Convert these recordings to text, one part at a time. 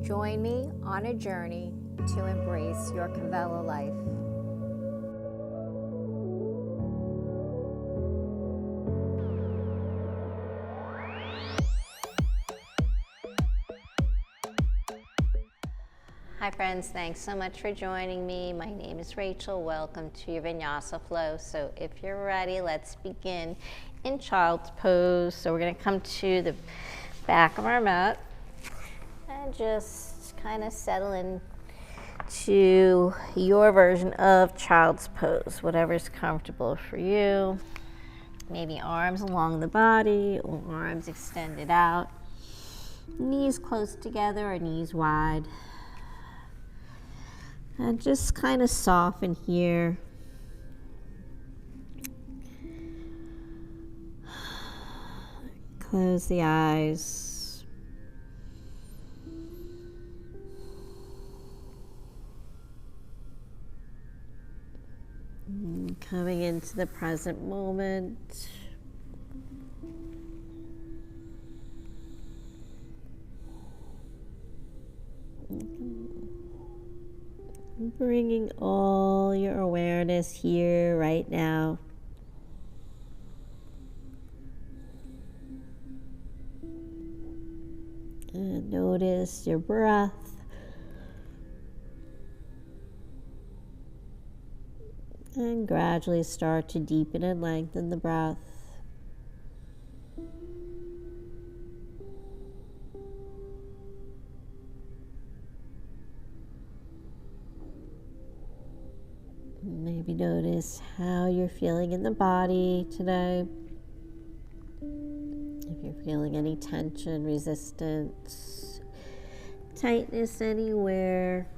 Join me on a journey to embrace your Kavela life. Hi friends, thanks so much for joining me. My name is Rachel. Welcome to your Vinyasa flow. So if you're ready, let's begin in child's pose. So we're going to come to the back of our mat and just kind of settle in to your version of child's pose, whatever's comfortable for you. Maybe arms along the body or arms extended out, knees close together or knees wide. And just kind of soften here. Close the eyes. Coming into the present moment. Bringing all your awareness here right now. And notice your breath. And gradually start to deepen and lengthen the breath. Maybe notice how you're feeling in the body today. If you're feeling any tension, resistance, tightness anywhere.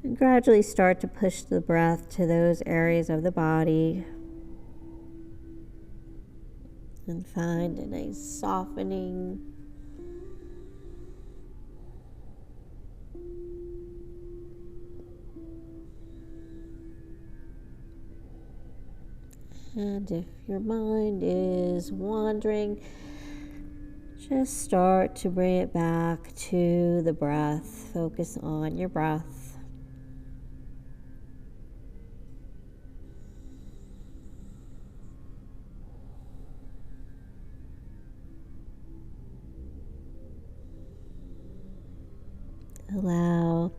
And gradually start to push the breath to those areas of the body. And find a nice softening. And if your mind is wandering, just start to bring it back to the breath. Focus on your breath. Allow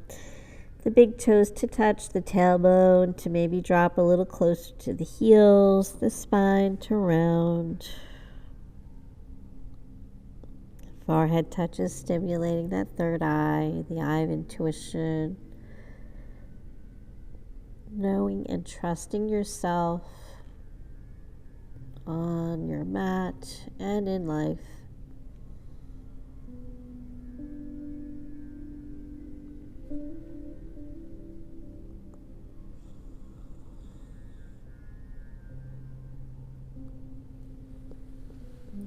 the big toes to touch the tailbone, to maybe drop a little closer to the heels, the spine to round. Forehead touches, stimulating that third eye, the eye of intuition. Knowing and trusting yourself on your mat and in life.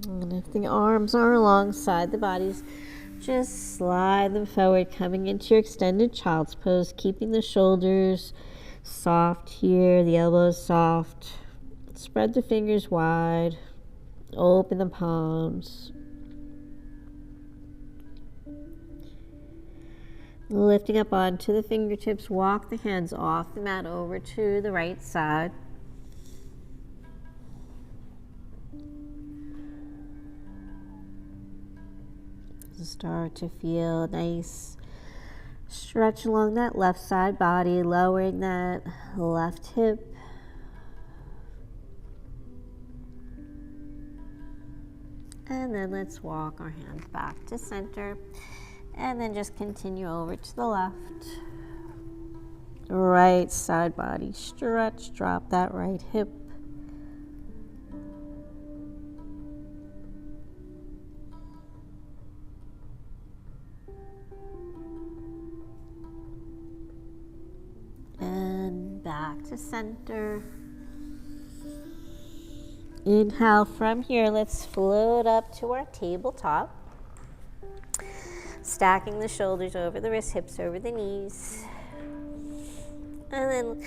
And if the arms are alongside the bodies, just slide them forward, coming into your extended child's pose, keeping the shoulders soft here, the elbows soft. Spread the fingers wide, open the palms. Lifting up onto the fingertips, walk the hands off the mat over to the right side. Start to feel a nice stretch along that left side body, lowering that left hip. And then let's walk our hands back to center. And then just continue over to the left. Right side body stretch, drop that right hip. And back to center. Inhale from here. Let's float up to our tabletop. Stacking the shoulders over the wrists, hips over the knees. And then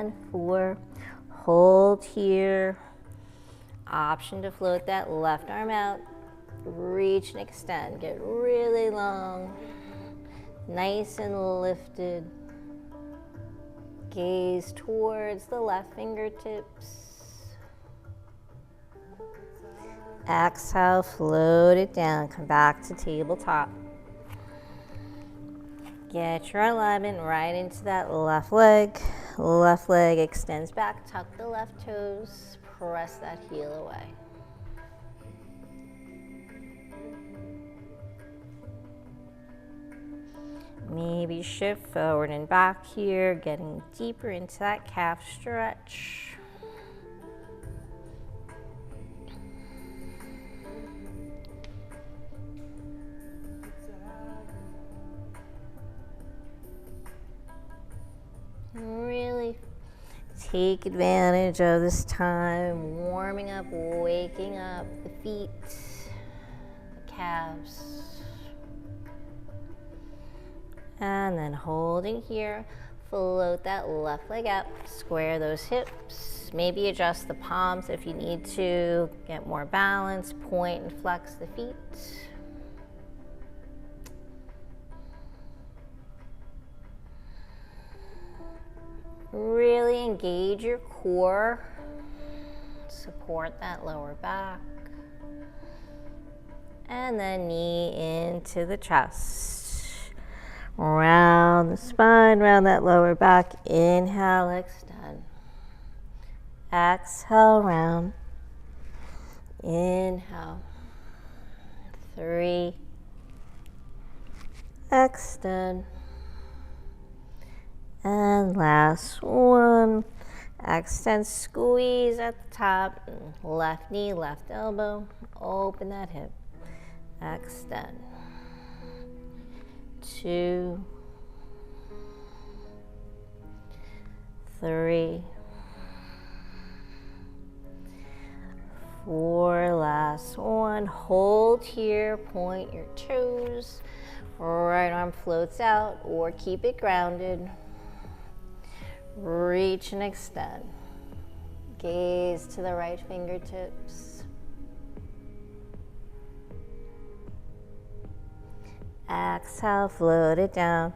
and 4. Hold here. Option to float that left arm out. Reach and extend. Get really long. Nice and lifted. Gaze towards the left fingertips. Exhale, float it down. Come back to tabletop. Get your alignment right into that left leg. Left leg extends back. Tuck the left toes. Press that heel away. Maybe shift forward and back here, getting deeper into that calf stretch. Really take advantage of this time, warming up, waking up the feet, the calves. And then holding here, float that left leg up, square those hips, maybe adjust the palms if you need to, get more balance, point and flex the feet. Really engage your core, support that lower back, and then knee into the chest. Round the spine, round that lower back. Inhale, extend. Exhale, round. Inhale. 3. Extend. And last one. Extend, squeeze at the top. Left knee, left elbow. Open that hip. Extend. 2, 3, 4, last one. Hold here, point your toes. Right arm floats out or keep it grounded. Reach and extend. Gaze to the right fingertips. Exhale, float it down.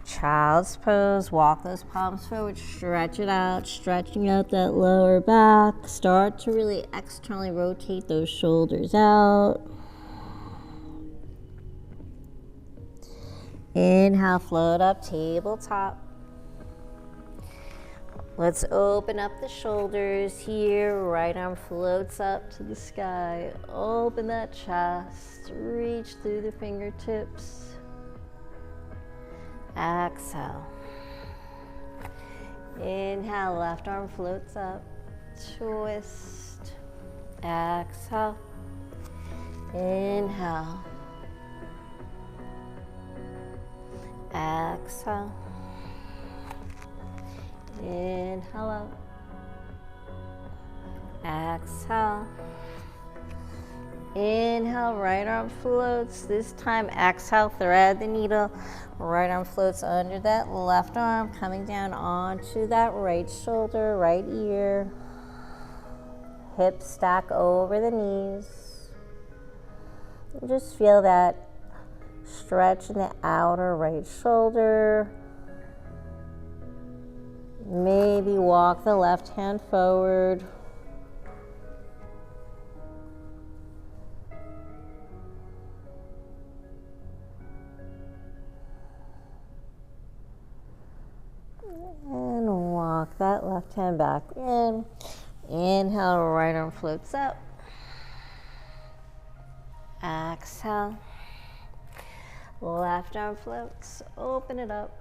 Child's pose, walk those palms forward, stretch it out, stretching out that lower back. Start to really externally rotate those shoulders out. Inhale, float up, tabletop. Let's open up the shoulders here. Right arm floats up to the sky. Open that chest. Reach through the fingertips. Exhale. Inhale, left arm floats up. Twist. Exhale. Inhale. Exhale. Inhale up. Exhale. Inhale, right arm floats. This time, exhale, thread the needle. Right arm floats under that left arm, coming down onto that right shoulder, right ear. Hips stack over the knees. And just feel that stretch in the outer right shoulder. Maybe walk the left hand forward. And walk that left hand back in. Inhale, right arm floats up. Exhale. Left arm floats, open it up.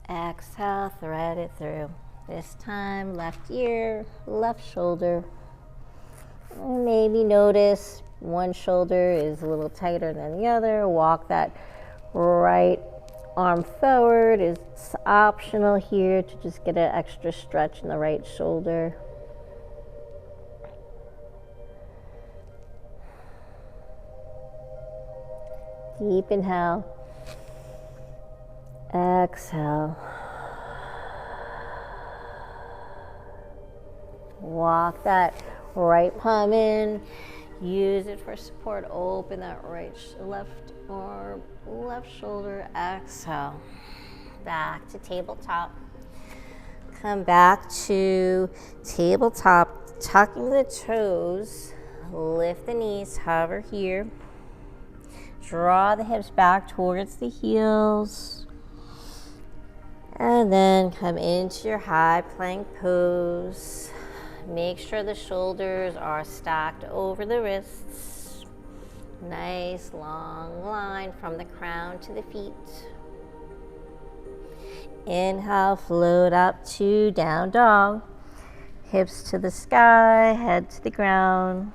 Exhale, thread it through. This time, left ear, left shoulder. Maybe notice one shoulder is a little tighter than the other. Walk that right arm forward. It's optional here to just get an extra stretch in the right shoulder. Deep inhale. Exhale. Walk that right palm in. Use it for support. Open that left arm, left shoulder. Exhale. Back to tabletop. Come back to tabletop. Tucking the toes. Lift the knees. Hover here. Draw the hips back towards the heels. And then come into your high plank pose. Make sure the shoulders are stacked over the wrists. Nice long line from the crown to the feet. Inhale, float up to down dog. Hips to the sky, head to the ground.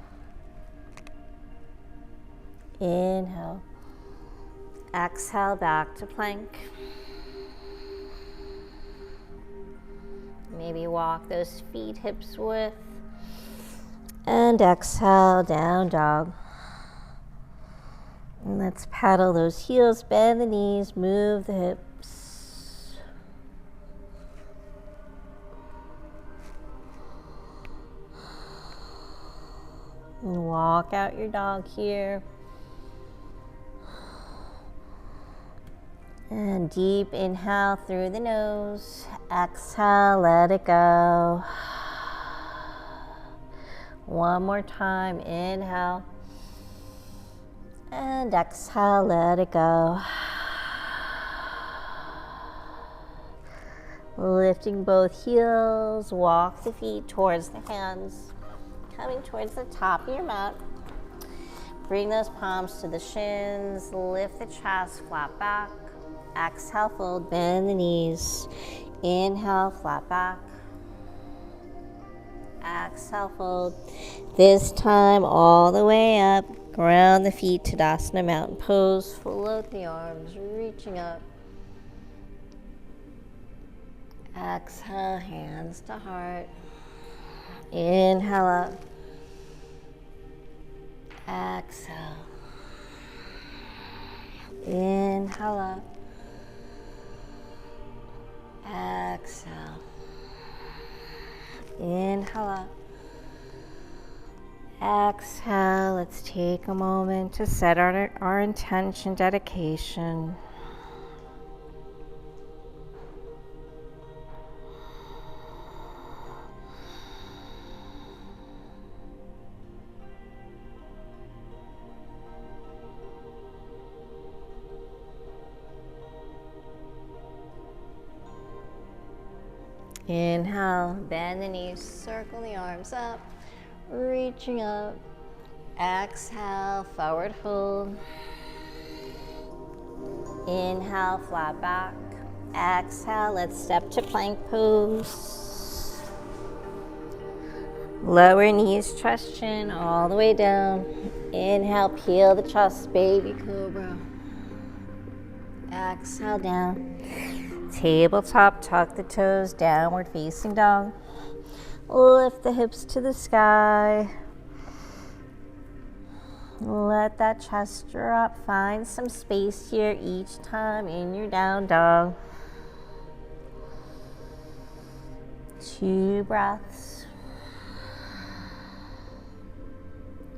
Inhale. Exhale, back to plank. Maybe walk those feet hips width. And exhale, down dog. And let's paddle those heels, bend the knees, move the hips. And walk out your dog here. And deep inhale through the nose. Exhale, let it go. One more time, inhale. And exhale, let it go. Lifting both heels, walk the feet towards the hands. Coming towards the top of your mat. Bring those palms to the shins, lift the chest, flat back. Exhale, fold, bend the knees. Inhale, flat back. Exhale, fold. This time all the way up. Ground the feet, Tadasana Mountain Pose. Float the arms, reaching up. Exhale, hands to heart. Inhale up. Exhale. Inhale up. Exhale. Inhale up. Exhale. Let's take a moment to set our intention, dedication. Inhale, bend the knees, circle the arms up, reaching up. Exhale, forward fold. Inhale, flat back. Exhale, let's step to plank pose. Lower knees, chest, chin, all the way down. Inhale, peel the chest, baby cobra. Exhale, down. Tabletop, tuck the toes, downward facing dog. Lift the hips to the sky. Let that chest drop. Find some space here each time in your down dog. 2 breaths.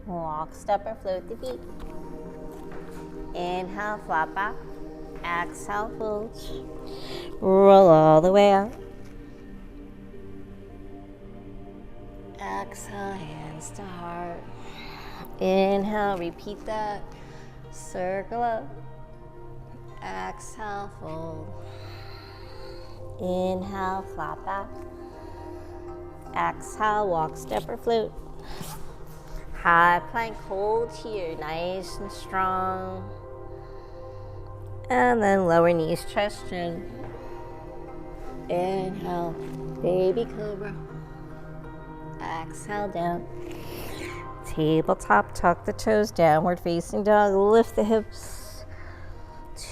Walk, step, or float the feet. Inhale, flat back. Exhale, fold. Roll all the way out. Exhale, hands to heart. Inhale, repeat that. Circle up. Exhale, fold. Inhale, flat back. Exhale, walk, step, or float. High plank, hold here, nice and strong. And then lower knees, chest, chin. Inhale, baby cobra. Exhale, down. Tabletop, tuck the toes, downward facing dog. Lift the hips.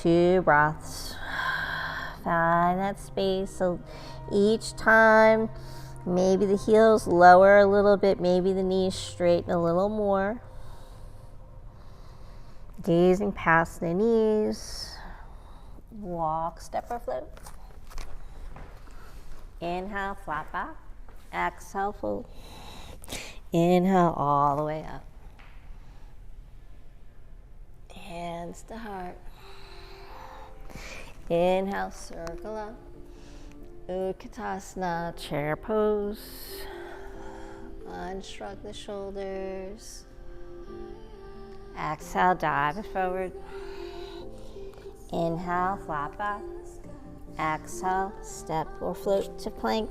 2 breaths. Find that space. So each time, maybe the heels lower a little bit, maybe the knees straighten a little more. Gazing past the knees. Walk, step, or float. Inhale, flat back. Exhale, fold. Inhale all the way up. Hands to heart. Inhale, circle up. Utkatasana, chair pose. Unshrug the shoulders. Exhale, dive it forward. Inhale, flat back. Exhale, step or float to plank.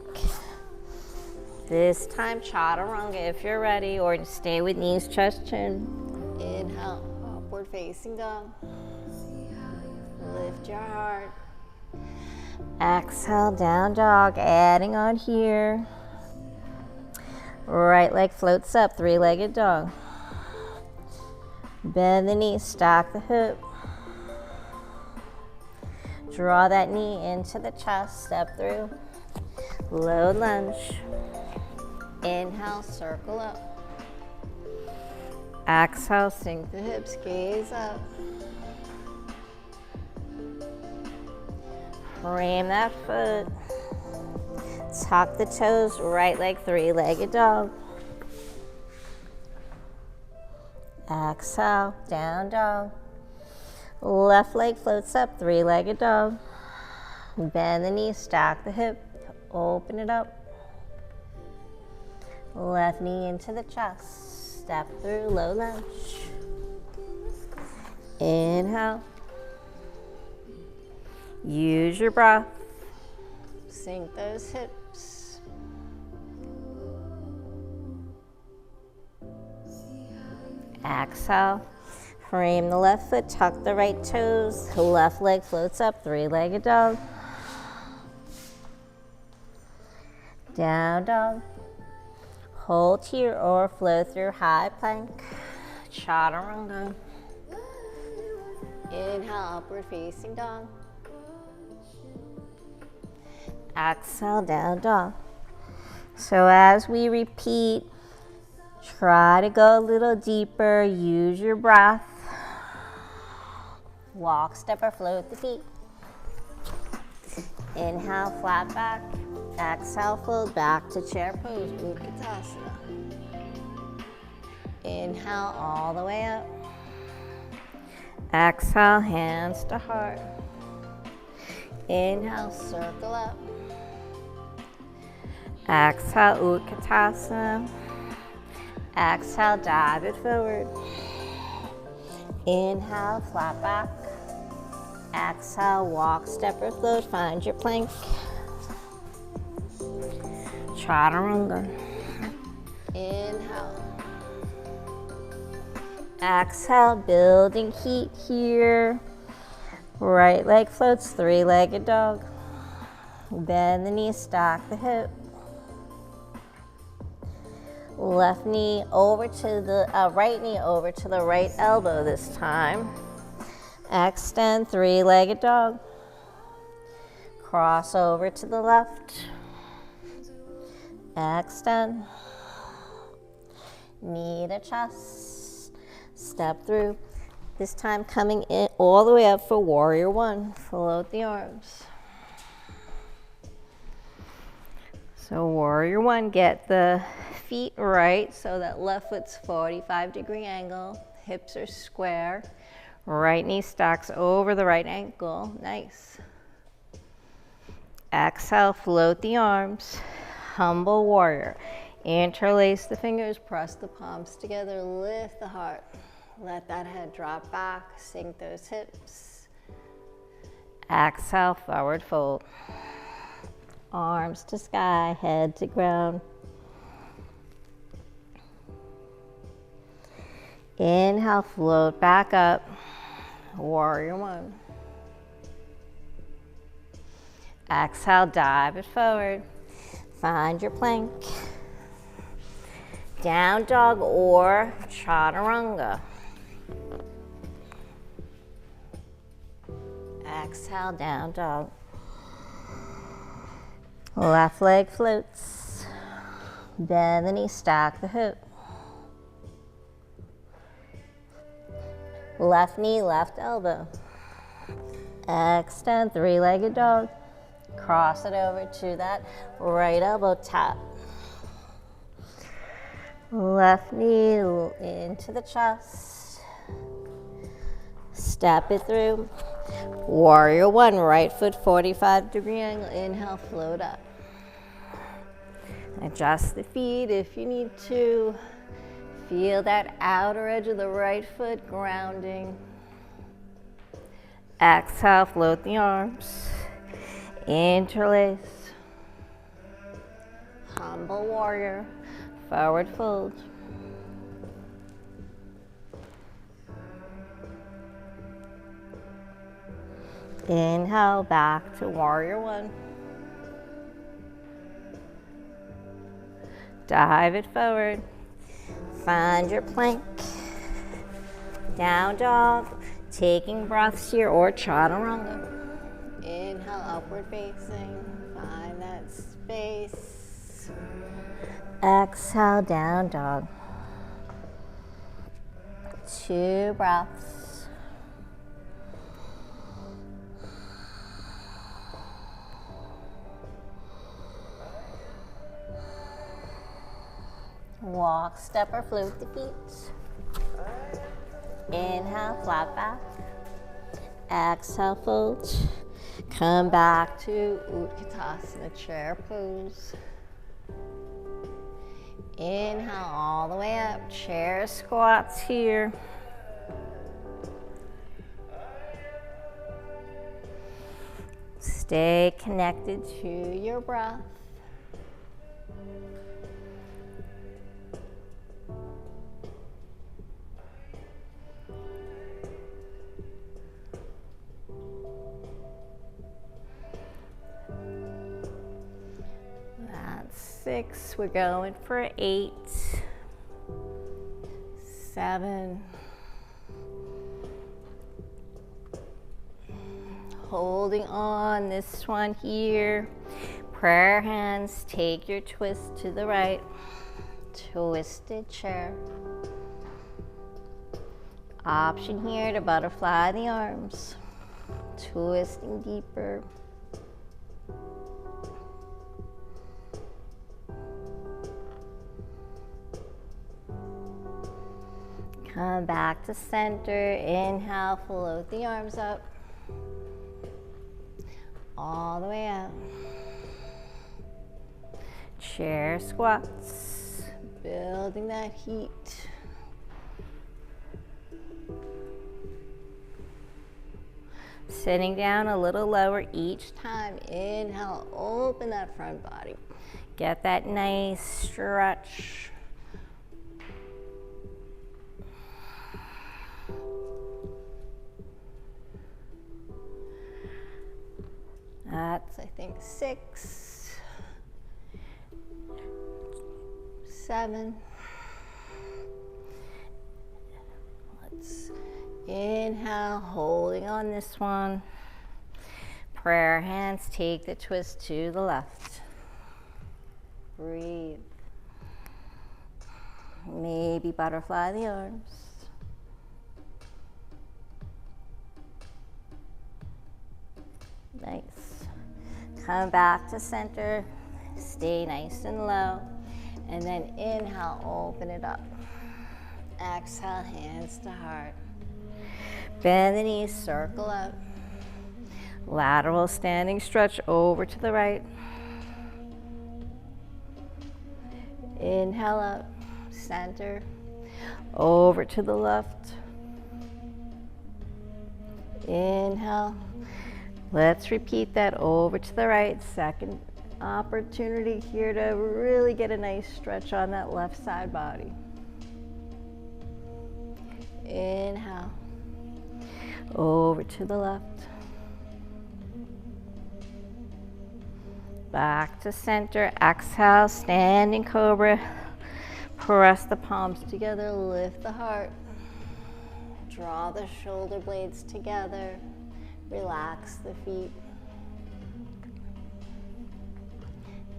This time, chaturanga if you're ready, or stay with knees, chest, chin. Inhale, upward facing dog. Lift your heart. Exhale, down dog, adding on here. Right leg floats up, three-legged dog. Bend the knee, stack the hip. Draw that knee into the chest, step through. Low lunge. Inhale, circle up. Exhale, sink the hips, gaze up. Frame that foot. Tuck the toes, right leg, three-legged dog. Exhale, down dog. Left leg floats up, three-legged dog. Bend the knee, stack the hip, open it up. Left knee into the chest, step through, low lunge. Inhale. Use your breath. Sink those hips. Exhale. Frame the left foot, tuck the right toes. Left leg floats up, three-legged dog. Down dog. Hold here or flow through high plank. Chaturanga. Inhale, upward facing dog. Exhale, down dog. So as we repeat, try to go a little deeper. Use your breath. Walk, step, or float the feet. Inhale, flat back. Exhale, fold back to chair pose, Utkatasana. Inhale all the way up. Exhale, hands to heart. Inhale, circle up. Exhale, Utkatasana. Exhale, dive it forward. Inhale, flat back. Exhale, walk, step, or float. Find your plank. Chaturanga. Inhale. Exhale, building heat here. Right leg floats, three-legged dog. Bend the knee, stack the hip. Left knee over to the right knee over to the right elbow this time. Extend, three-legged dog. Cross over to the left. Extend. Knee to chest. Step through. This time coming in all the way up for warrior one. Float the arms. So warrior one, get the feet right so that left foot's 45-degree angle. Hips are square. Right knee stacks over the right ankle. Nice. Exhale, float the arms. Humble warrior. Interlace the fingers, press the palms together, lift the heart. Let that head drop back, sink those hips. Exhale, forward fold. Arms to sky, head to ground. Inhale, float back up. Warrior one. Exhale, dive it forward. Find your plank. Down dog or chaturanga. Exhale, down dog. Left leg floats. Bend the knee, stack the hip. Left knee, left elbow. Extend, three-legged dog. Cross it over to that right elbow, tap. Left knee into the chest. Step it through. Warrior one, right foot 45-degree angle. Inhale, float up. Adjust the feet if you need to. Feel that outer edge of the right foot grounding. Exhale, float the arms. Interlace. Humble warrior. Forward fold. Inhale, back to warrior one. Dive it forward. Find your plank. Down dog. Taking breaths here or chaturanga. Inhale, upward facing. Find that space. Exhale, down dog. 2 breaths. Walk, step, or float the feet. Inhale, flat back. Exhale, fold. Come back to Utkatasana, chair pose. Inhale all the way up, chair squats here. Stay connected to your breath. That's 6. We're going for 8, 7. Holding on this one here. Prayer hands, take your twist to the right. Twisted chair. Option here to butterfly the arms. Twisting deeper. Come back to center. Inhale, float the arms up. All the way up. Chair squats. Building that heat. Sitting down a little lower each time. Inhale, open that front body. Get that nice stretch. That's, I think, 6, 7. Let's inhale, holding on this one. Prayer hands, take the twist to the left. Breathe. Maybe butterfly the arms. Nice. Come back to center. Stay nice and low. And then inhale, open it up. Exhale, hands to heart. Bend the knees, circle up. Lateral standing stretch over to the right. Inhale up, center. Over to the left. Inhale. Let's repeat that over to the right. Second opportunity here to really get a nice stretch on that left side body. Inhale. Over to the left. Back to center. Exhale, standing cobra. Press the palms together, lift the heart. Draw the shoulder blades together. Relax the feet.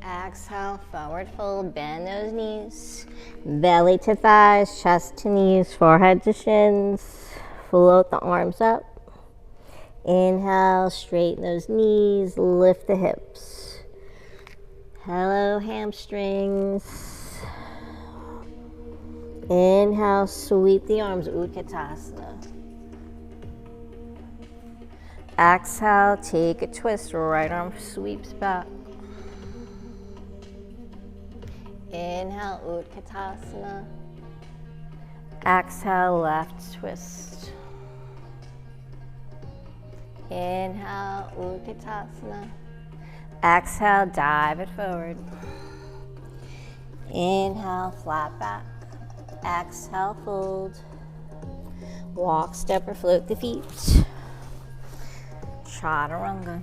Exhale, forward fold, bend those knees. Belly to thighs, chest to knees, forehead to shins. Float the arms up. Inhale, straighten those knees, lift the hips. Hello, hamstrings. Inhale, sweep the arms, Utkatasana. Exhale, take a twist, right arm sweeps back. Inhale, Utkatasana. Exhale, left twist. Inhale, Utkatasana. Exhale, dive it forward. Inhale, flat back. Exhale, fold. Walk, step, or float the feet. Chaturanga.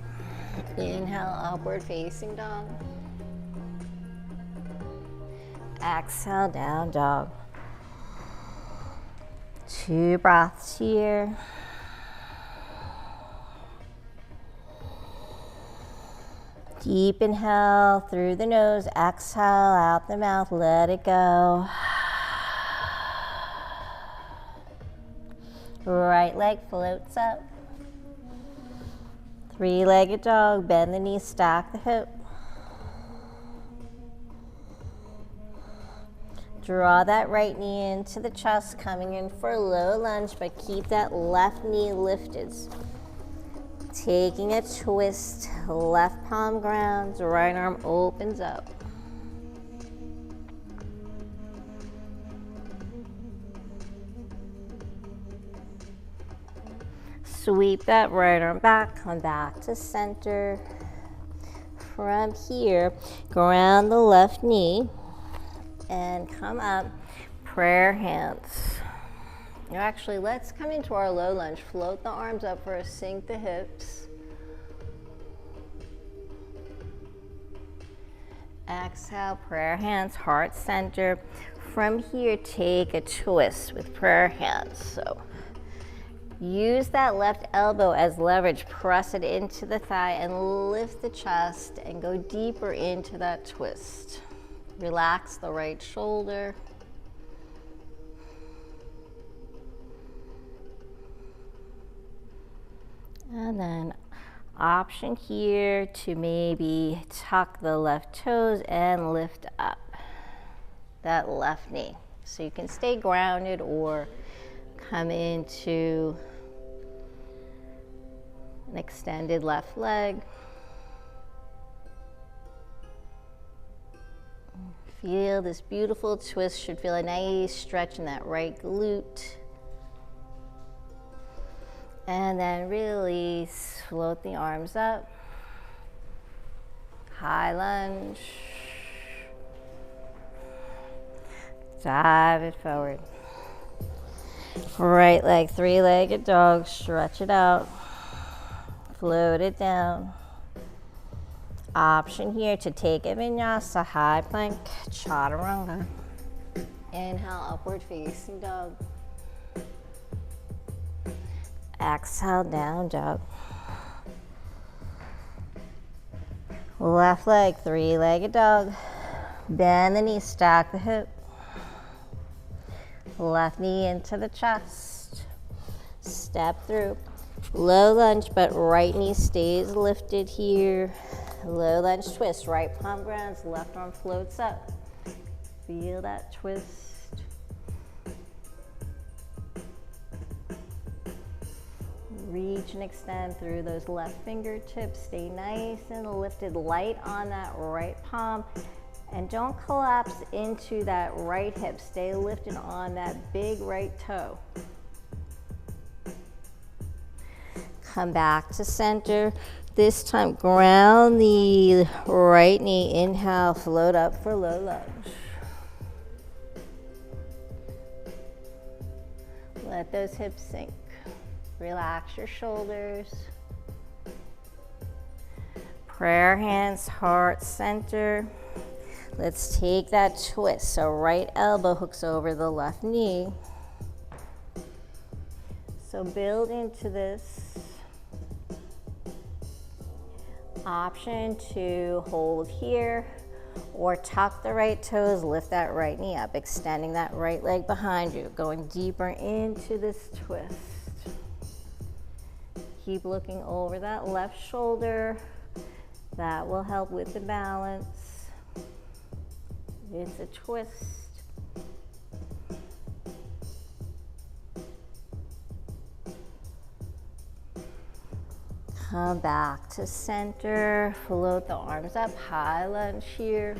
Inhale, upward facing dog. Exhale, down dog. 2 breaths here. Deep inhale through the nose, exhale out the mouth, let it go. Right leg floats up. 3-legged dog, bend the knees, stack the hip. Draw that right knee into the chest, coming in for a low lunge, but keep that left knee lifted. Taking a twist, left palm grounds, right arm opens up. Sweep that right arm back, come back to center. From here, ground the left knee and come up, prayer hands. Now actually, let's come into our low lunge. Float the arms up first, sink the hips. Exhale, prayer hands, heart center. From here, take a twist with prayer hands. So use that left elbow as leverage, press it into the thigh and lift the chest and go deeper into that twist. Relax the right shoulder. And then option here to maybe tuck the left toes and lift up that left knee. So you can stay grounded or come into an extended left leg. Feel this beautiful twist, should feel a nice stretch in that right glute. And then release, float the arms up. High lunge. Dive it forward. Right leg, 3-legged dog, stretch it out. Float it down. Option here to take a vinyasa, high plank, chaturanga. Inhale, upward facing dog. Exhale, down dog. Left leg, 3-legged dog. Bend the knee, stack the hip. Left knee into the chest. Step through. Low lunge, but right knee stays lifted here. Low lunge twist, right palm grounds, left arm floats up. Feel that twist. Reach and extend through those left fingertips. Stay nice and lifted, light on that right palm. And don't collapse into that right hip. Stay lifted on that big right toe. Come back to center. This time, ground the right knee. Inhale, float up for low lunge. Let those hips sink. Relax your shoulders. Prayer hands, heart center. Let's take that twist. So right elbow hooks over the left knee. So build into this. Option to hold here or tuck the right toes, lift that right knee up, extending that right leg behind you, going deeper into this twist. Keep looking over that left shoulder. That will help with the balance. It's a twist. Come back to center, float the arms up, high lunge here.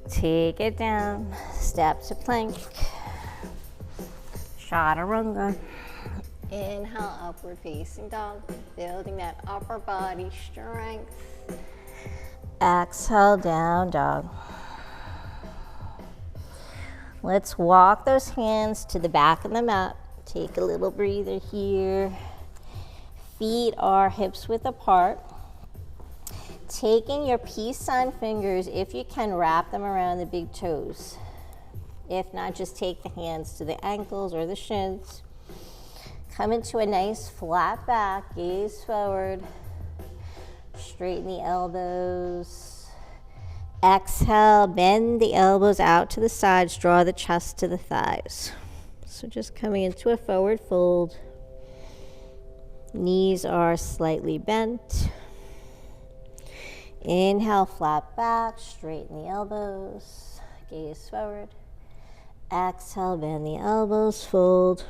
Take it down, step to plank, chaturanga. Inhale, upward facing dog, building that upper body strength. Exhale, down dog. Let's walk those hands to the back of the mat. Take a little breather here. Feet are hips width apart. Taking your peace sign fingers, if you can, wrap them around the big toes. If not, just take the hands to the ankles or the shins. Come into a nice flat back, gaze forward. Straighten the elbows. Exhale, bend the elbows out to the sides, draw the chest to the thighs. So just coming into a forward fold. Knees are slightly bent. Inhale, flat back, straighten the elbows, gaze forward. Exhale, bend the elbows, fold.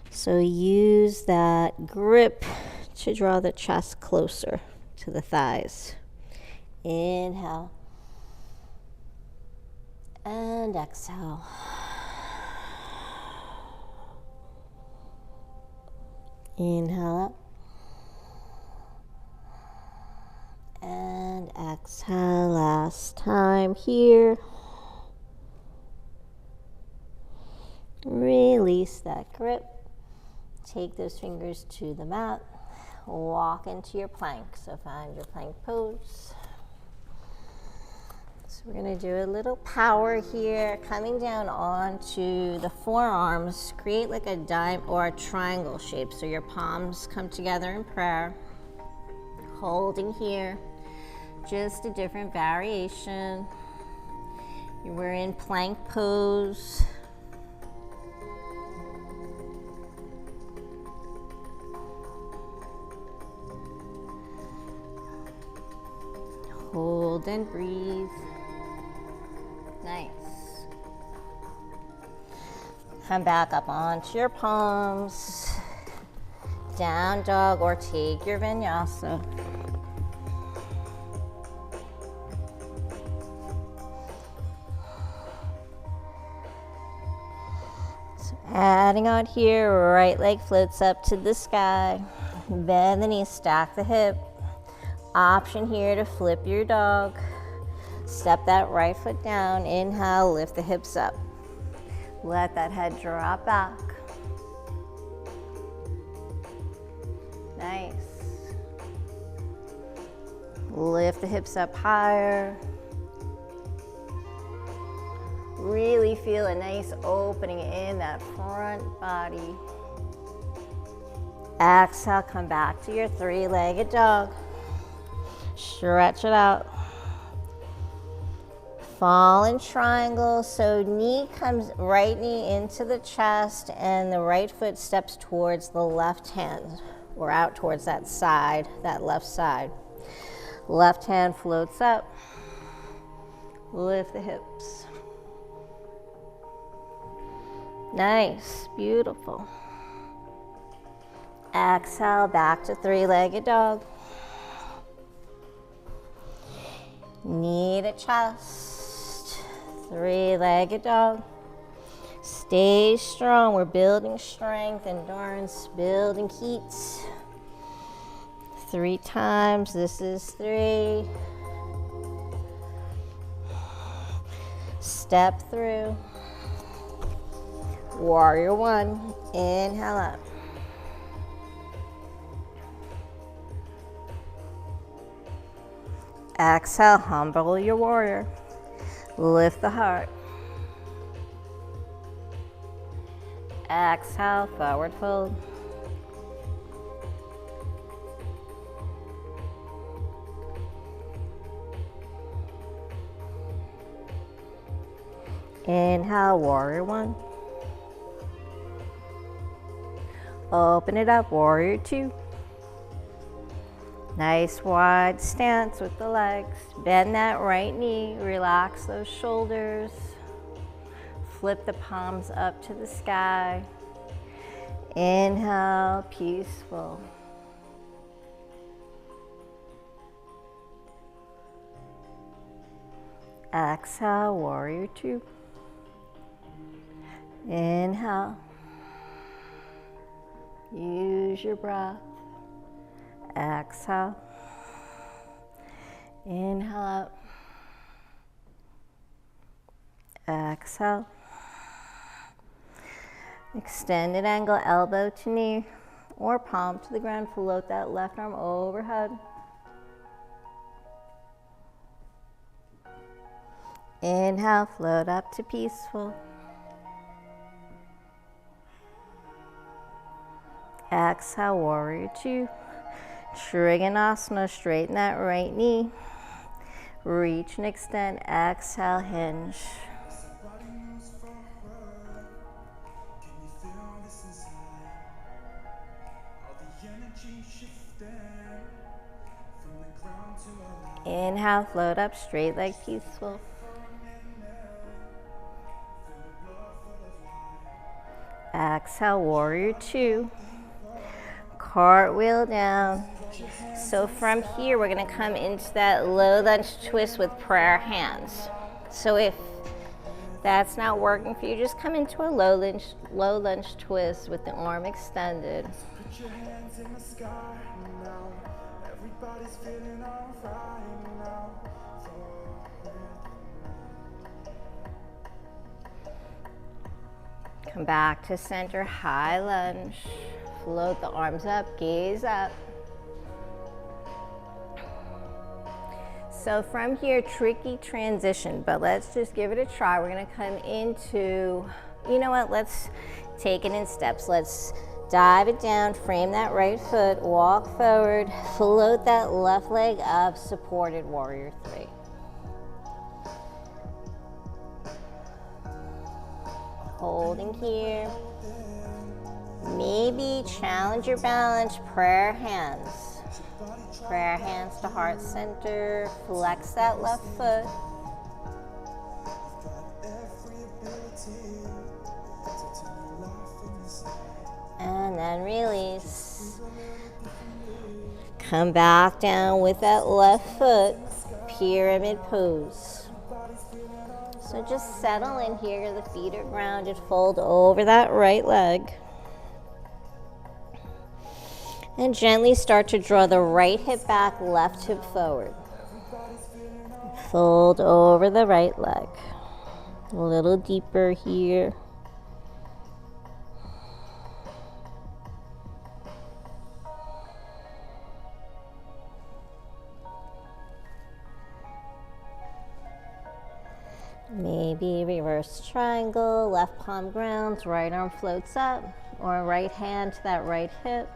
So use that grip to draw the chest closer to the thighs. Inhale. And exhale. Inhale up. And exhale, last time here. Release that grip. Take those fingers to the mat. Walk into your plank. So find your plank pose. So we're going to do a little power here, coming down onto the forearms. Create like a dime or a triangle shape. So your palms come together in prayer. Holding here. Just a different variation. We're in plank pose. Hold and breathe. Nice. Come back up onto your palms. Down dog or take your vinyasa. Adding on here, right leg floats up to the sky. Bend the knee, stack the hip. Option here to flip your dog. Step that right foot down. Inhale, lift the hips up. Let that head drop back. Nice. Lift the hips up higher. Really feel a nice opening in that front body. Exhale, come back to your three-legged dog. Stretch it out. Fall in triangle, so knee comes, right knee into the chest and the right foot steps towards the left hand or out towards that side, that left side. Left hand floats up. Lift the hips. Nice, beautiful. Exhale, back to three-legged dog. Knee to chest, three-legged dog. Stay strong, we're building strength, endurance, building heat. 3 times, this is 3. Step through. Warrior 1, inhale up. Exhale, humble your warrior. Lift the heart. Exhale, forward fold. Inhale, warrior 1. Open it up, warrior 2. Nice wide stance with the legs. Bend that right knee, relax those shoulders. Flip the palms up to the sky. Inhale, peaceful. Exhale, warrior two. Inhale. Use your breath. Exhale. Inhale up. Exhale. Extended angle, elbow to knee or palm to the ground. Float that left arm overhead. Inhale, float up to peaceful. Exhale, warrior two. Trigonasana, straighten that right knee. Reach and extend, exhale, hinge. Inhale, float up, straight leg, peaceful. Exhale, warrior two. Cartwheel down. So from here, we're gonna come into that low lunge twist with prayer hands. So if that's not working for you, just come into a low lunge twist with the arm extended. Put your hands in the sky now. Everybody's feeling all right now. Come back to center, high lunge. Float the arms up, gaze up. So from here, tricky transition, but let's just give it a try. We're gonna come into, you know what, let's take it in steps. Let's dive it down, frame that right foot, walk forward, float that left leg up, supported warrior three. Holding here. Maybe challenge your balance, prayer hands. Prayer hands to heart center. Flex that left foot. And then release. Come back down with that left foot. Pyramid pose. So just settle in here. The feet are grounded. Fold over that right leg. And gently start to draw the right hip back, left hip forward. Fold over the right leg. A little deeper here. Maybe reverse triangle, left palm grounds, right arm floats up, or right hand to that right hip.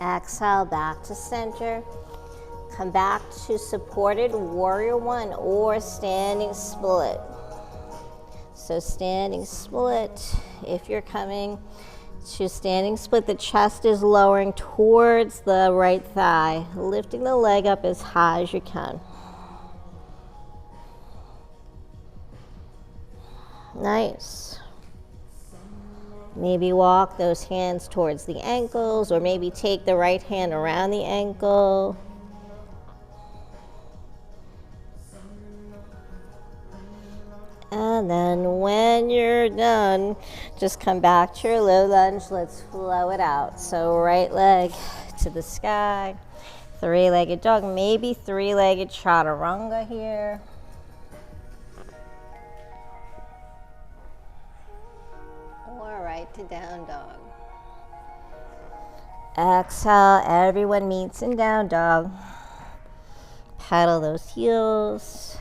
Exhale, back to center. Come back to supported warrior one or standing split. So standing split, if you're coming to standing split, the chest is lowering towards the right thigh, lifting the leg up as high as you can. Nice. Maybe walk those hands towards the ankles, or maybe take the right hand around the ankle. And then when you're done, just come back to your low lunge. Let's flow it out. So right leg to the sky, three-legged dog, maybe three-legged chaturanga here. Or right to down dog. Exhale, everyone meets in down dog. Pedal those heels.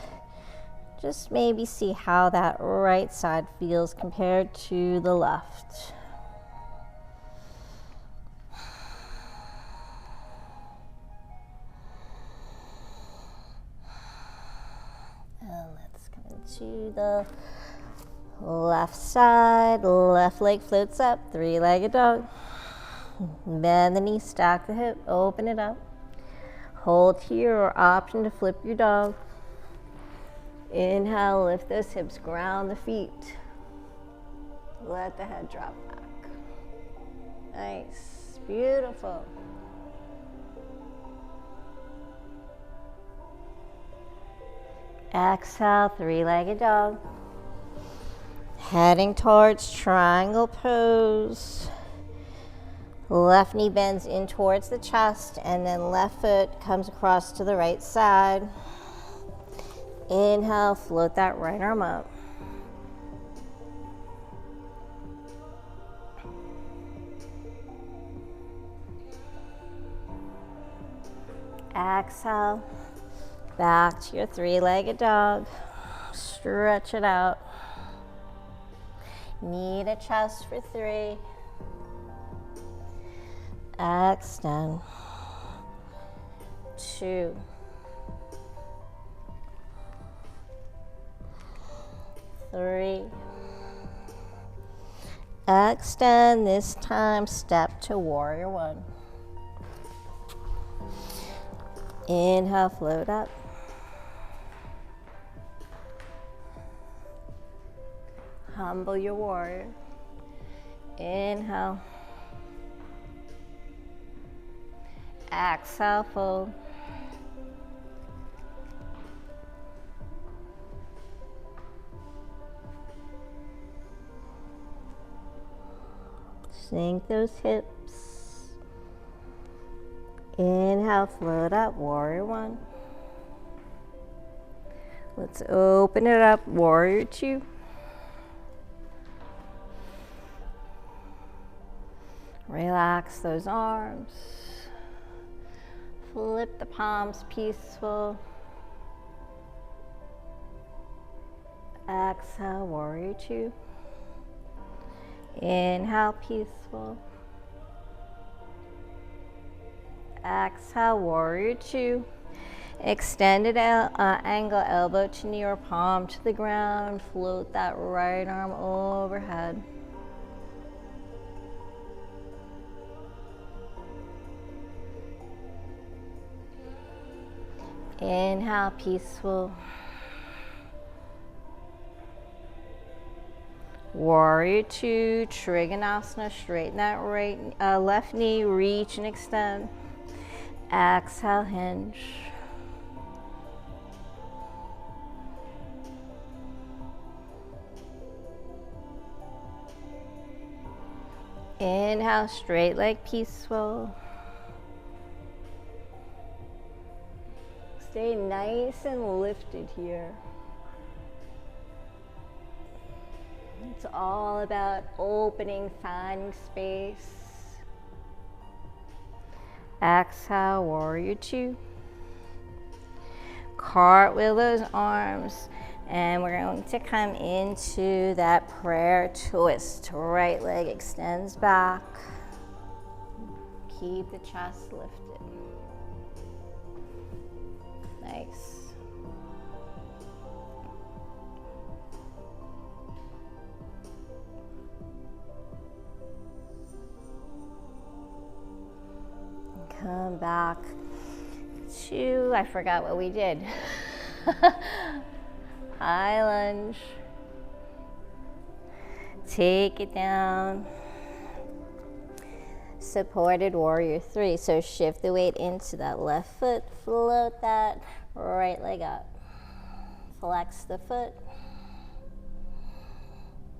Just maybe see how that right side feels compared to the left. Let's come into the left side. Left leg floats up, three-legged dog. Bend the knee, stack the hip, open it up. Hold here or option to flip your dog. Inhale, lift those hips, ground the feet. Let the head drop back. Nice, beautiful. Exhale, three-legged dog. Heading towards triangle pose. Left knee bends in towards the chest, and then left foot comes across to the right side. Inhale, float that right arm up. Exhale, back to your three-legged dog. Stretch it out. Knee to chest for 3. Extend. 2. 3. Extend. This time, step to warrior 1. Inhale, float up. Humble your warrior. Inhale. Exhale, fold. Sink those hips. Inhale, float up, warrior 1. Let's open it up, warrior 2. Relax those arms. Flip the palms, peaceful. Exhale, warrior 2. Inhale, peaceful. Exhale, warrior 2. Extended angle, elbow to knee or palm to the ground. Float that right arm overhead. Inhale, peaceful. Warrior 2, Trikonasana, straighten that left knee, reach and extend. Exhale, hinge. Inhale, straight leg, peaceful. Stay nice and lifted here. It's all about opening, finding space. Exhale, warrior 2. Cartwheel those arms, and we're going to come into that prayer twist. Right leg extends back. Keep the chest lifted. Nice. Come back to, I forgot what we did. High lunge. Take it down. Supported warrior 3. So shift the weight into that left foot. Float that right leg up. Flex the foot.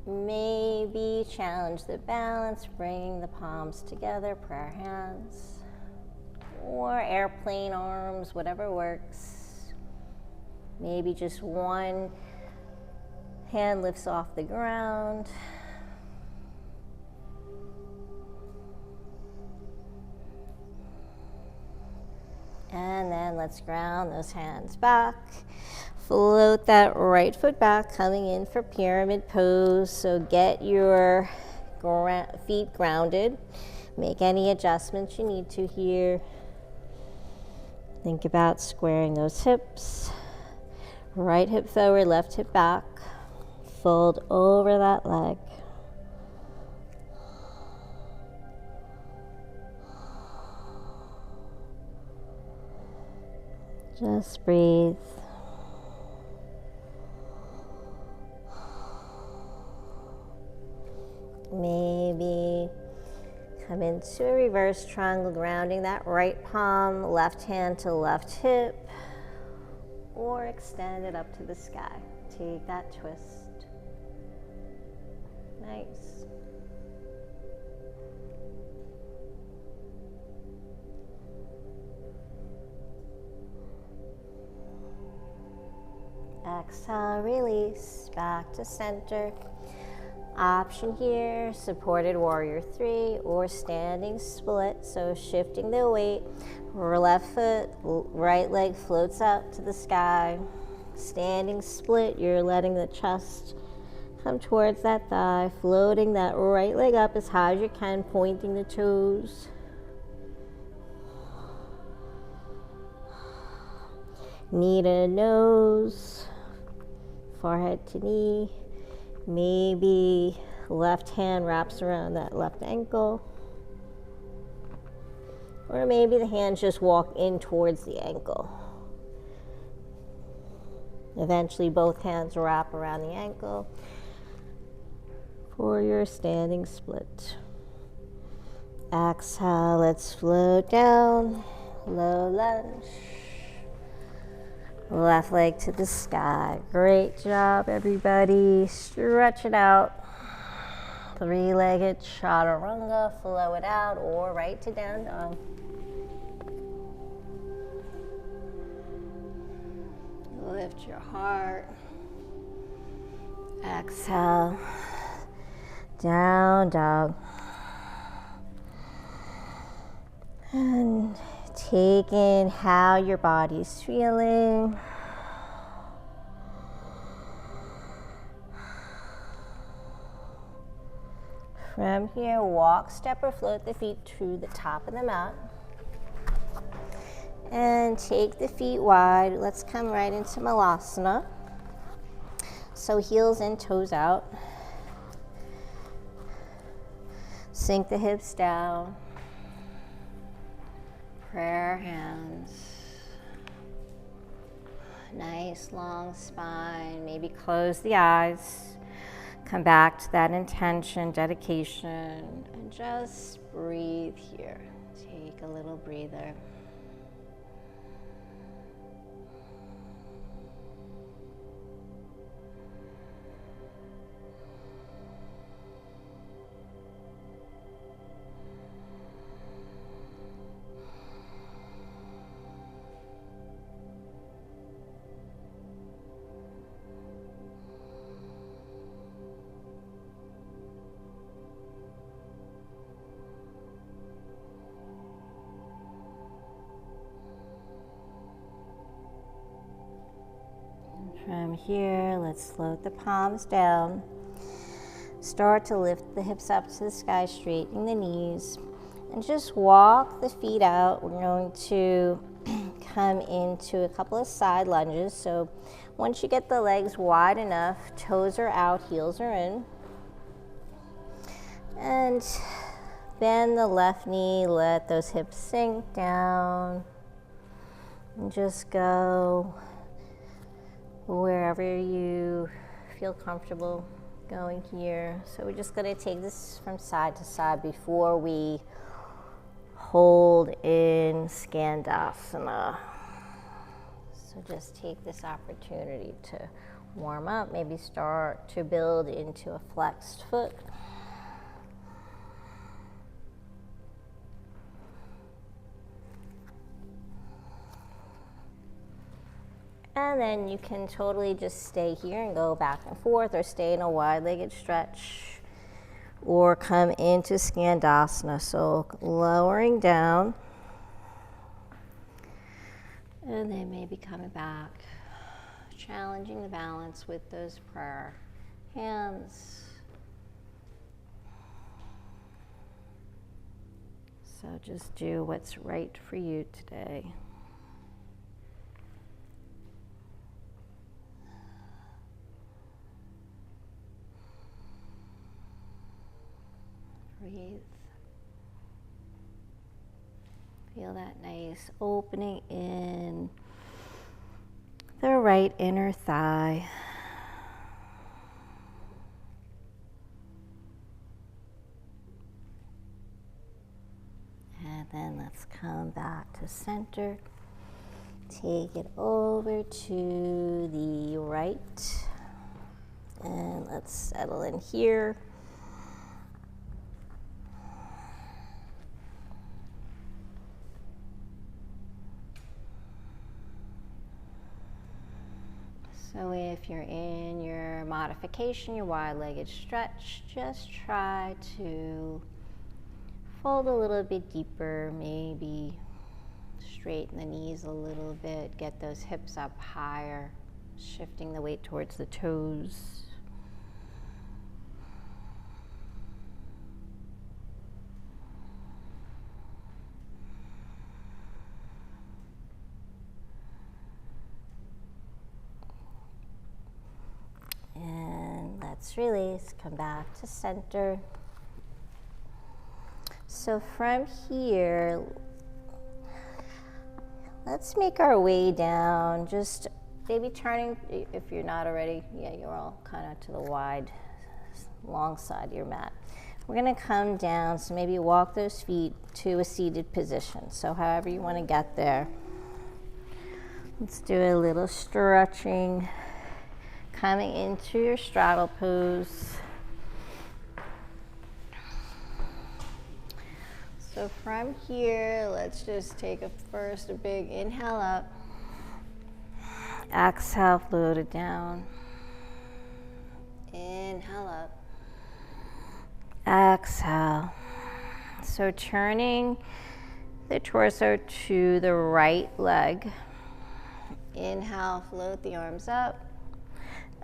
Maybe challenge the balance, bringing the palms together, prayer hands. Or airplane arms, whatever works. Maybe just one hand lifts off the ground. And then let's ground those hands back. Float that right foot back, coming in for pyramid pose. So get your feet grounded. Make any adjustments you need to here. Think about squaring those hips. Right hip forward, left hip back. Fold over that leg. Just breathe. Maybe come into a reverse triangle, grounding that right palm, left hand to left hip, or extend it up to the sky. Take that twist. Nice. Exhale, release, back to center. Option here, supported warrior 3 or standing split. So shifting the weight, left foot, right leg floats up to the sky. Standing split, you're letting the chest come towards that thigh, floating that right leg up as high as you can, pointing the toes. Knee to nose, forehead to knee. Maybe left hand wraps around that left ankle. Or maybe the hands just walk in towards the ankle. Eventually both hands wrap around the ankle for your standing split. Exhale, let's float down, low lunge. Left leg to the sky. Great job, everybody. Stretch it out. Three-legged chaturanga, flow it out, or right to down dog. Lift your heart. Exhale. Down dog. And take in how your body's feeling. From here, walk, step, or float the feet to the top of the mat. And take the feet wide. Let's come right into Malasana. So heels in, toes out. Sink the hips down. Prayer hands. Nice long spine. Maybe close the eyes. Come back to that intention, dedication, and just breathe here. Take a little breather. From here, let's float the palms down. Start to lift the hips up to the sky, straightening the knees. And just walk the feet out. We're going to come into a couple of side lunges. So once you get the legs wide enough, toes are out, heels are in. And bend the left knee, let those hips sink down. And just go wherever you feel comfortable going here. So we're just going to take this from side to side before we hold in Skandasana. So just take this opportunity to warm up, maybe start to build into a flexed foot. And then you can totally just stay here and go back and forth, or stay in a wide-legged stretch, or come into Skandasana. So lowering down, and then maybe coming back, challenging the balance with those prayer hands. So just do what's right for you today. Feel that nice opening in the right inner thigh. And then let's come back to center. Take it over to the right. And let's settle in here. So if you're in your modification, your wide-legged stretch, just try to fold a little bit deeper, maybe straighten the knees a little bit, get those hips up higher, shifting the weight towards the toes. And let's release, come back to center. So from here, let's make our way down, just maybe turning, if you're not already, yeah, you're all kind of to the wide, long side of your mat. We're gonna come down, so maybe walk those feet to a seated position. So however you wanna get there. Let's do a little stretching, coming into your straddle pose. So from here, let's just take a big inhale up. Exhale, float it down. Inhale up. Exhale. So turning the torso to the right leg. Inhale, float the arms up.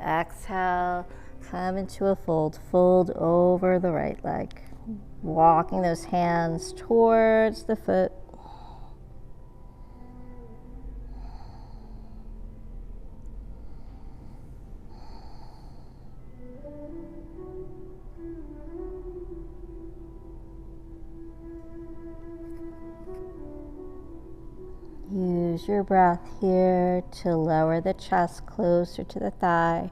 Exhale, come into a fold. Fold over the right leg. Walking those hands towards the foot. Use your breath here to lower the chest closer to the thigh.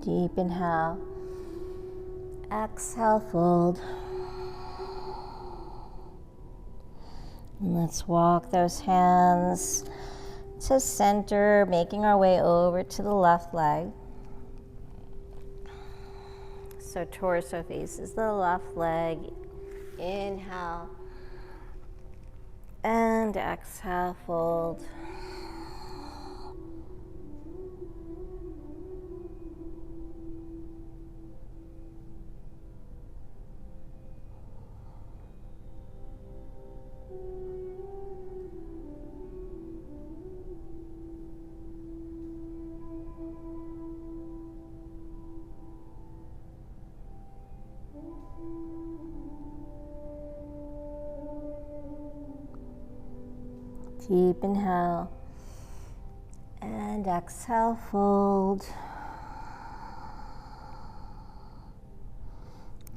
Deep inhale. Exhale, fold. And let's walk those hands to center, making our way over to the left leg. So torso faces the left leg. Inhale. And exhale, fold. Deep inhale and exhale, fold.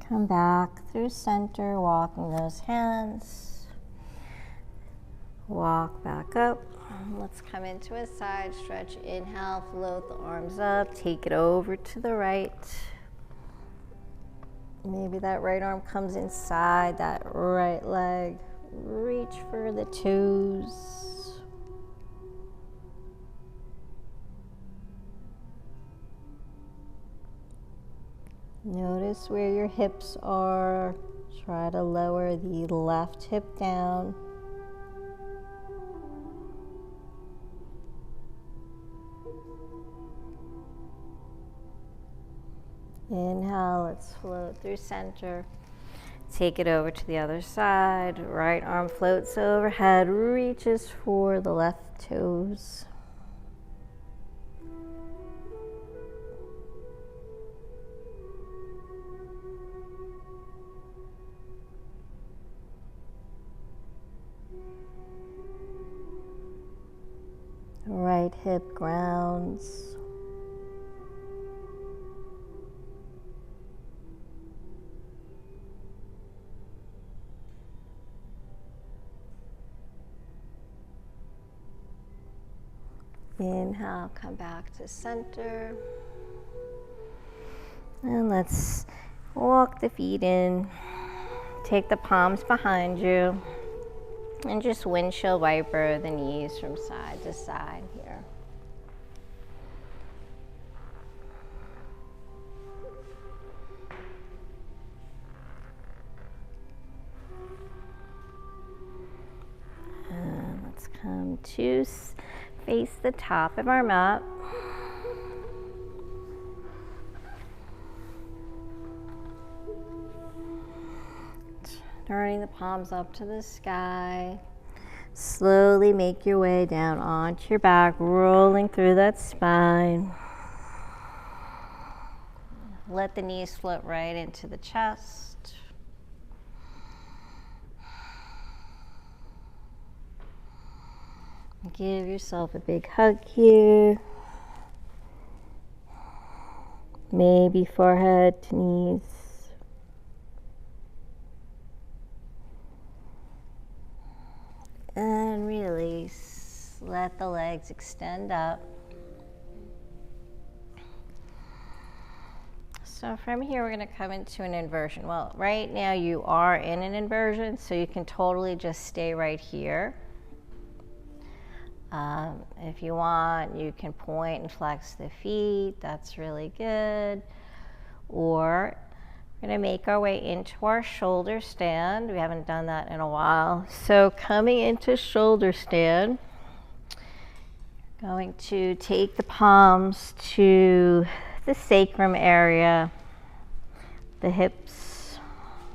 Come back through center, walking those hands. Walk back up. Let's come into a side stretch. Inhale, float the arms up, take it over to the right. Maybe that right arm comes inside that right leg. Reach for the toes. Notice where your hips are. Try to lower the left hip down. Inhale, let's float through center. Take it over to the other side. Right arm floats overhead, reaches for the left toes. Right hip grounds. Inhale, come back to center. And let's walk the feet in. Take the palms behind you. And just windshield wiper the knees from side to side here. And let's come to face the top of our mat. Turning the palms up to the sky. Slowly make your way down onto your back, rolling through that spine. Let the knees float right into the chest. Give yourself a big hug here. Maybe forehead to knees. And release. Let the legs extend up. So from here, we're going to come into an inversion. Well, right now you are in an inversion, so you can totally just stay right here. If you want, you can point and flex the feet. That's really good. Or we're going to make our way into our shoulder stand. We haven't done that in a while. So coming into shoulder stand, going to take the palms to the sacrum area, the hips.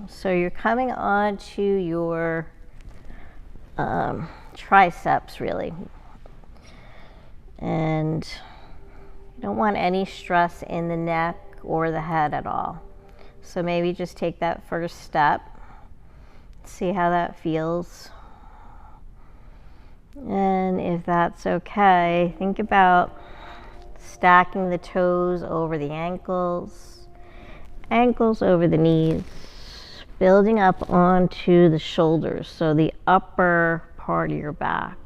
So you're coming onto your triceps really. And you don't want any stress in the neck or the head at all. So maybe just take that first step, see how that feels. And if that's okay, think about stacking the toes over the ankles, ankles over the knees, building up onto the shoulders, so the upper part of your back.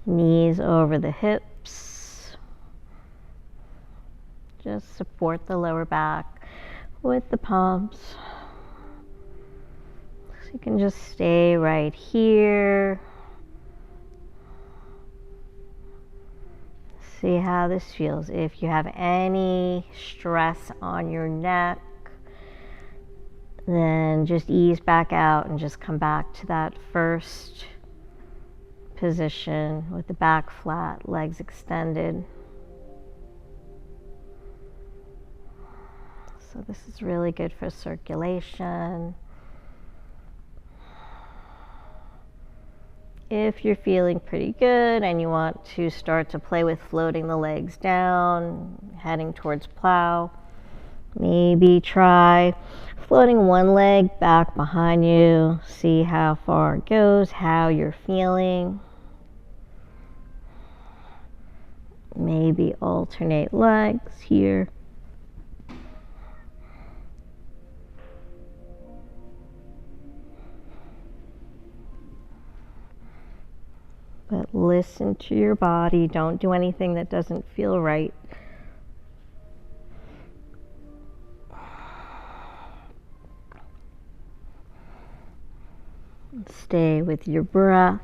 Knees over the hips. Just support the lower back with the palms. So you can just stay right here. See how this feels. If you have any stress on your neck, then just ease back out and just come back to that first position with the back flat, legs extended. So this is really good for circulation. If you're feeling pretty good and you want to start to play with floating the legs down, heading towards plow, maybe try floating one leg back behind you. See how far it goes, how you're feeling. Maybe alternate legs here. But listen to your body. Don't do anything that doesn't feel right. Stay with your breath.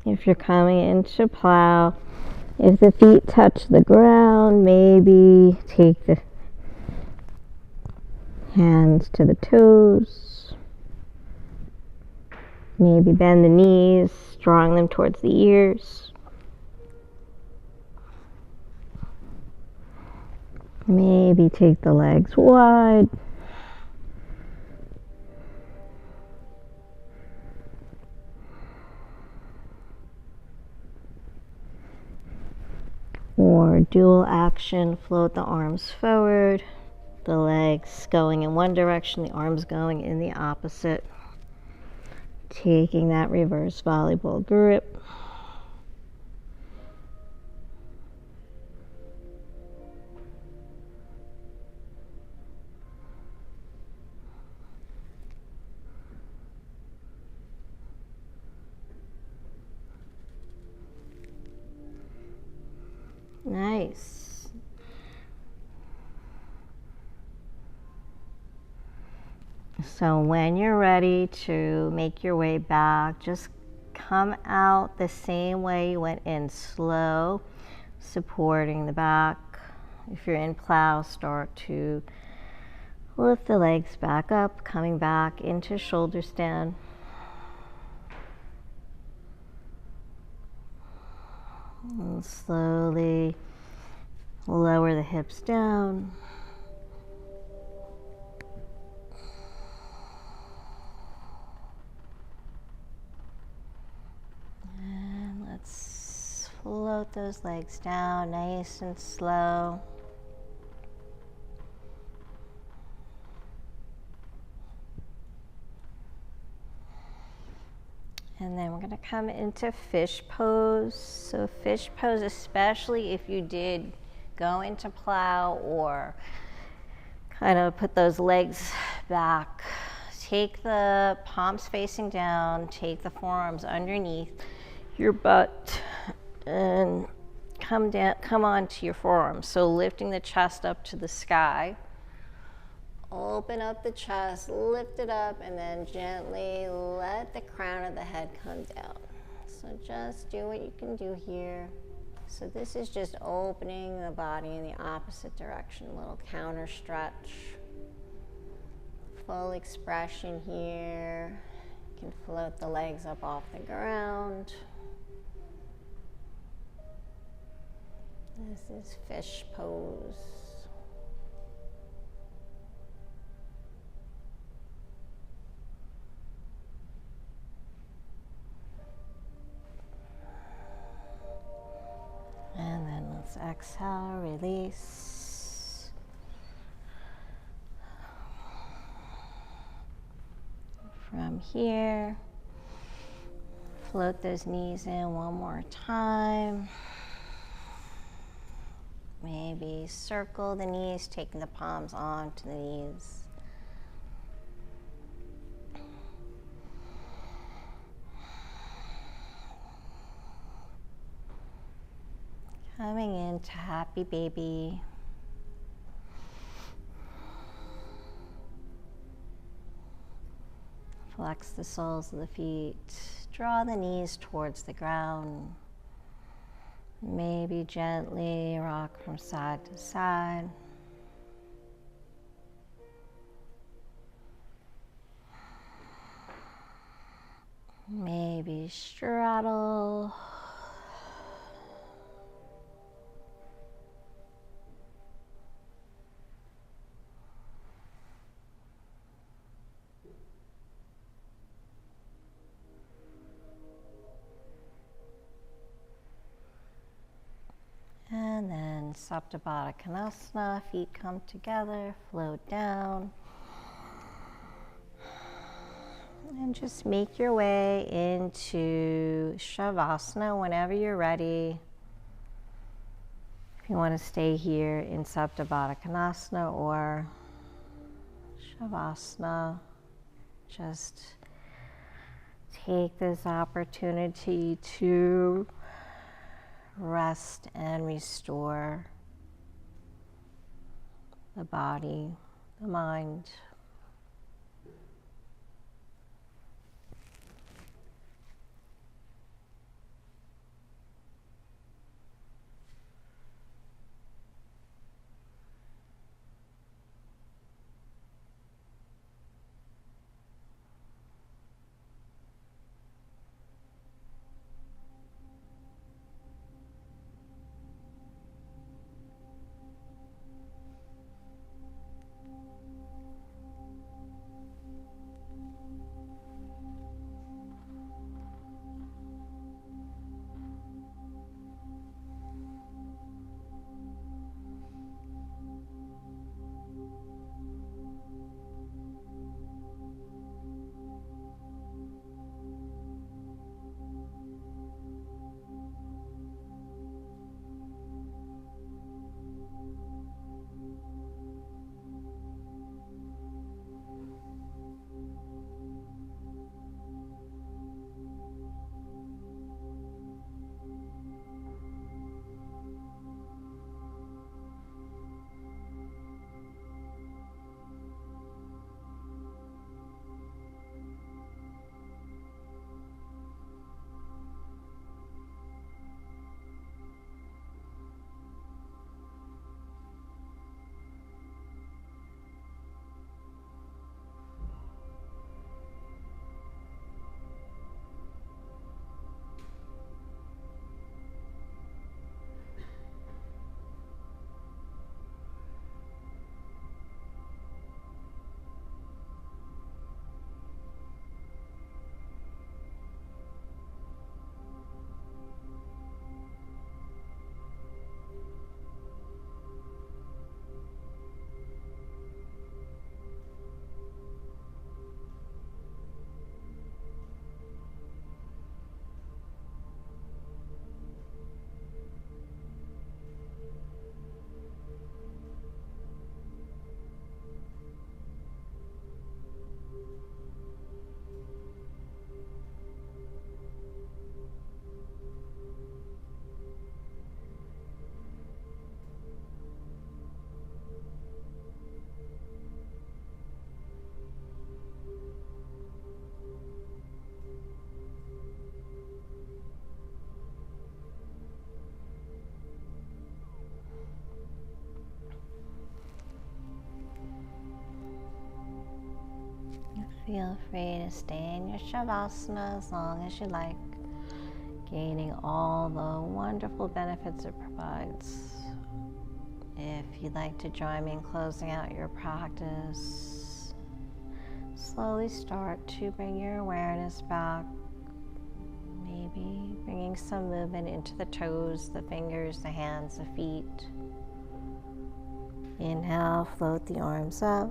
If you're coming into plow, if the feet touch the ground, maybe take the hands to the toes. Maybe bend the knees, drawing them towards the ears. Maybe take the legs wide. Or dual action, float the arms forward, the legs going in one direction, the arms going in the opposite. Taking that reverse volleyball grip. Nice. So when you're ready to make your way back, just come out the same way you went in, slow, supporting the back. If you're in plow, start to lift the legs back up, coming back into shoulder stand. And slowly lower the hips down. And let's float those legs down nice and slow. And then we're going to come into fish pose. So fish pose, especially if you did go into plow or kind of put those legs back. Take the palms facing down, take the forearms underneath your butt and come down, come onto your forearms. So lifting the chest up to the sky. Open up the chest, lift it up, and then gently let the crown of the head come down. So just do what you can do here. So this is just opening the body in the opposite direction, a little counter stretch. Full expression here. You can float the legs up off the ground. This is fish pose. And then let's exhale, release. From here, float those knees in one more time. Maybe circle the knees, taking the palms onto the knees. Coming into happy baby. Flex the soles of the feet. Draw the knees towards the ground. Maybe gently rock from side to side. Maybe straddle. And then Supta Baddha Konasana, feet come together, float down. And just make your way into Shavasana whenever you're ready. If you want to stay here in Supta Baddha Konasana or Shavasana, just take this opportunity to rest and restore the body, the mind. Feel free to stay in your Shavasana as long as you like, gaining all the wonderful benefits it provides. If you'd like to join me in closing out your practice, slowly start to bring your awareness back, maybe bringing some movement into the toes, the fingers, the hands, the feet. Inhale, float the arms up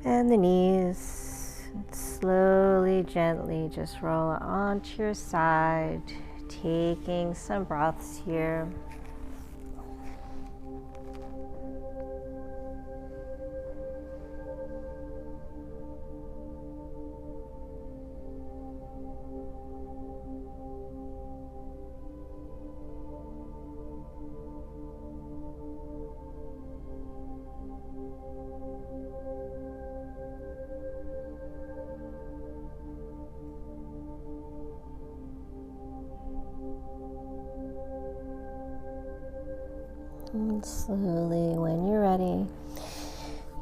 and the knees. Slowly, gently just roll onto your side, taking some breaths here. And slowly, when you're ready,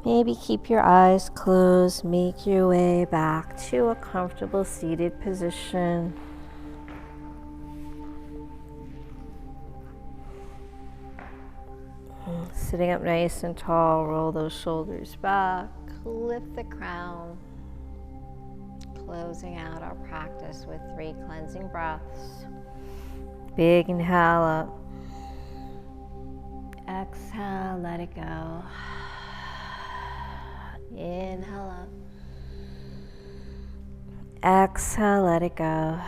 maybe keep your eyes closed, make your way back to a comfortable seated position. Sitting up nice and tall, roll those shoulders back, lift the crown, closing out our practice with 3 cleansing breaths. Big inhale up. Exhale, let it go. Inhale up. Exhale, let it go.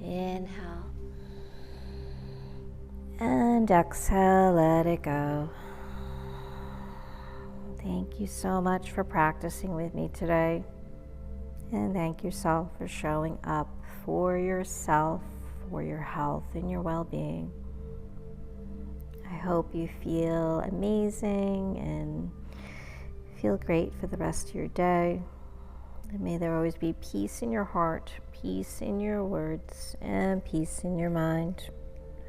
Inhale. And exhale, let it go. Thank you so much for practicing with me today. And thank yourself for showing up for yourself, for your health and your well-being. I hope you feel amazing and feel great for the rest of your day. And may there always be peace in your heart, peace in your words, and peace in your mind.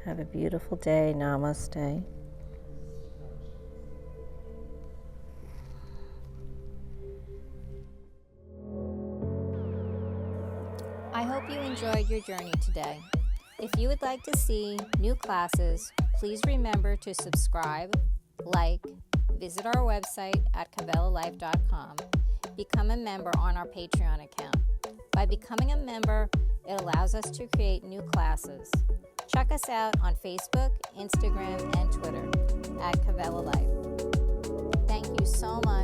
Have a beautiful day. Namaste. I hope you enjoyed your journey today. If you would like to see new classes, please remember to subscribe, like, visit our website at kavelalife.com, become a member on our Patreon account. By becoming a member, it allows us to create new classes. Check us out on Facebook, Instagram, and Twitter at Kavela Life. Thank you so much